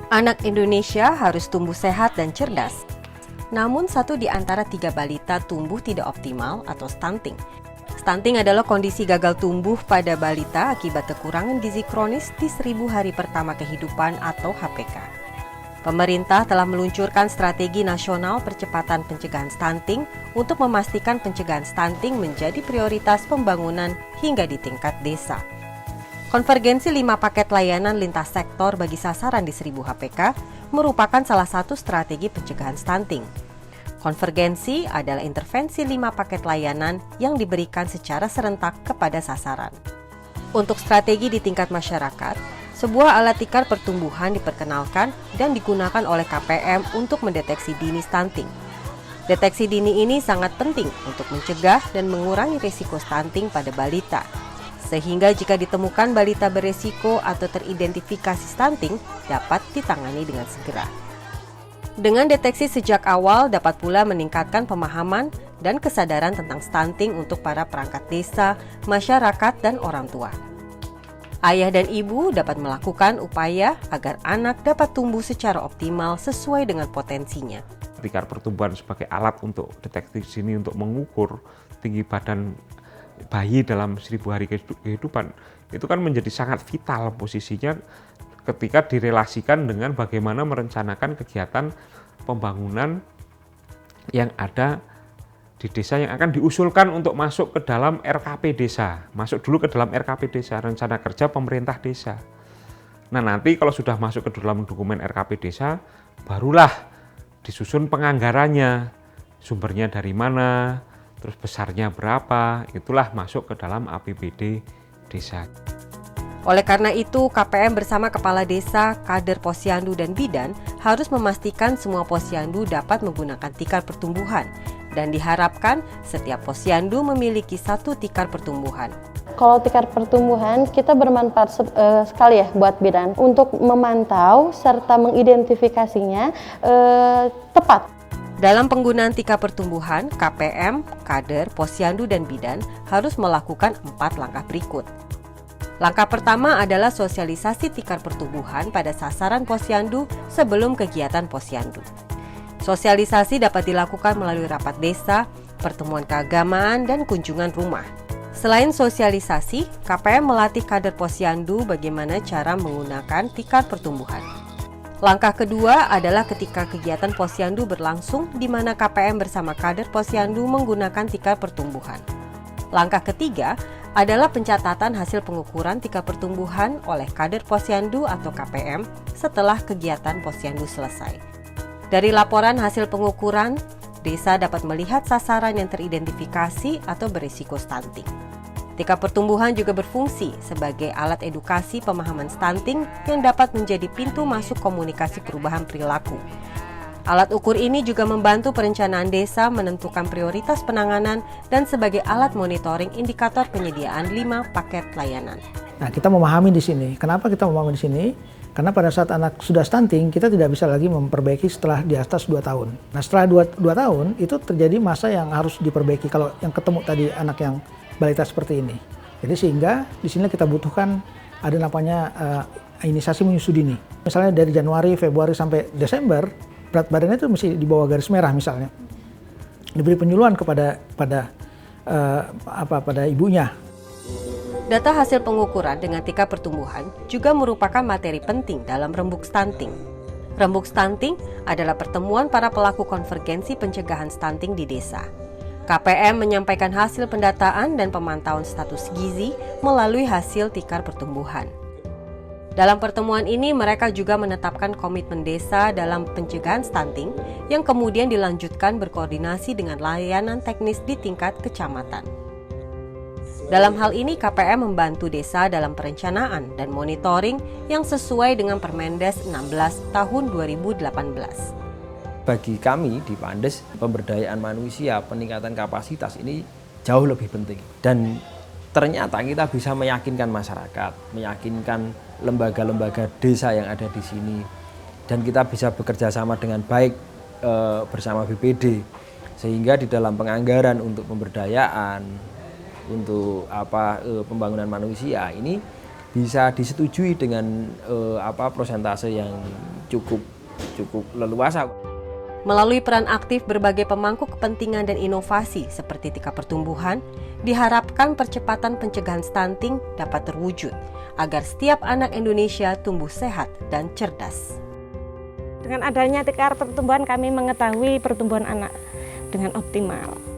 Anak Indonesia harus tumbuh sehat dan cerdas. Namun 1 di antara 3 balita tumbuh tidak optimal atau stunting. Stunting adalah kondisi gagal tumbuh pada balita akibat kekurangan gizi kronis di 1000 hari pertama kehidupan atau HPK. Pemerintah telah meluncurkan strategi nasional percepatan pencegahan stunting untuk memastikan pencegahan stunting menjadi prioritas pembangunan hingga di tingkat desa. Konvergensi 5 paket layanan lintas sektor bagi sasaran di 1000 HPK merupakan salah satu strategi pencegahan stunting. Konvergensi adalah intervensi 5 paket layanan yang diberikan secara serentak kepada sasaran. Untuk strategi di tingkat masyarakat, sebuah alat tikar pertumbuhan diperkenalkan dan digunakan oleh KPM untuk mendeteksi dini stunting. Deteksi dini ini sangat penting untuk mencegah dan mengurangi risiko stunting pada balita. Sehingga jika ditemukan balita beresiko atau teridentifikasi stunting, dapat ditangani dengan segera. Dengan deteksi sejak awal dapat pula meningkatkan pemahaman dan kesadaran tentang stunting untuk para perangkat desa, masyarakat, dan orang tua. Ayah dan ibu dapat melakukan upaya agar anak dapat tumbuh secara optimal sesuai dengan potensinya. Tikar pertumbuhan sebagai alat untuk deteksi dini untuk mengukur tinggi badan bayi dalam 1000 hari kehidupan itu kan menjadi sangat vital posisinya ketika direlasikan dengan bagaimana merencanakan kegiatan pembangunan yang ada di desa yang akan diusulkan untuk masuk ke dalam RKP desa. Masuk dulu ke dalam RKP desa, rencana kerja pemerintah desa. Nah, nanti kalau sudah masuk ke dalam dokumen RKP desa, barulah disusun penganggarannya, sumbernya dari mana, terus besarnya berapa, itulah masuk ke dalam APBD desa. Oleh karena itu, KPM bersama Kepala Desa, Kader Posyandu dan Bidan harus memastikan semua posyandu dapat menggunakan tikar pertumbuhan dan diharapkan setiap posyandu memiliki 1 tikar pertumbuhan. Kalau tikar pertumbuhan kita bermanfaat sekali ya buat bidan untuk memantau serta mengidentifikasinya tepat. Dalam penggunaan tikar pertumbuhan, KPM, Kader, Posyandu, dan Bidan harus melakukan 4 langkah berikut. Langkah pertama adalah sosialisasi tikar pertumbuhan pada sasaran posyandu sebelum kegiatan posyandu. Sosialisasi dapat dilakukan melalui rapat desa, pertemuan keagamaan, dan kunjungan rumah. Selain sosialisasi, KPM melatih kader posyandu bagaimana cara menggunakan tikar pertumbuhan. Langkah kedua adalah ketika kegiatan posyandu berlangsung di mana KPM bersama kader posyandu menggunakan tikar pertumbuhan. Langkah ketiga adalah pencatatan hasil pengukuran tikar pertumbuhan oleh kader posyandu atau KPM setelah kegiatan posyandu selesai. Dari laporan hasil pengukuran, desa dapat melihat sasaran yang teridentifikasi atau berisiko stunting. Tikar pertumbuhan juga berfungsi sebagai alat edukasi pemahaman stunting yang dapat menjadi pintu masuk komunikasi perubahan perilaku. Alat ukur ini juga membantu perencanaan desa menentukan prioritas penanganan dan sebagai alat monitoring indikator penyediaan 5 paket layanan. Nah, kita memahami di sini. Kenapa kita memahami di sini? Karena pada saat anak sudah stunting, kita tidak bisa lagi memperbaiki setelah di atas 2 tahun. Nah, setelah 2 tahun, itu terjadi masa yang harus diperbaiki. Kalau yang ketemu tadi anak yang balita seperti ini. Jadi sehingga di sini kita butuhkan ada namanya inisiasi menyusu dini. Misalnya dari Januari, Februari sampai Desember, berat badannya itu mesti di bawah garis merah misalnya. Diberi penyuluhan pada ibunya. Data hasil pengukuran dengan tikar pertumbuhan juga merupakan materi penting dalam rembuk stunting. Rembuk stunting adalah pertemuan para pelaku konvergensi pencegahan stunting di desa. KPM menyampaikan hasil pendataan dan pemantauan status gizi melalui hasil tikar pertumbuhan. Dalam pertemuan ini, mereka juga menetapkan komitmen desa dalam pencegahan stunting yang kemudian dilanjutkan berkoordinasi dengan layanan teknis di tingkat kecamatan. Dalam hal ini, KPM membantu desa dalam perencanaan dan monitoring yang sesuai dengan Permendes 16 tahun 2018. Bagi kami di Pandes, pemberdayaan manusia, peningkatan kapasitas ini jauh lebih penting. Dan ternyata kita bisa meyakinkan masyarakat, meyakinkan lembaga-lembaga desa yang ada di sini. Dan kita bisa bekerja sama dengan baik bersama BPD. Sehingga di dalam penganggaran untuk pemberdayaan, untuk pembangunan manusia ini bisa disetujui dengan persentase yang cukup leluasa. Melalui peran aktif berbagai pemangku kepentingan dan inovasi seperti Tika Pertumbuhan, diharapkan percepatan pencegahan stunting dapat terwujud agar setiap anak Indonesia tumbuh sehat dan cerdas. Dengan adanya Tika Pertumbuhan kami mengetahui pertumbuhan anak dengan optimal.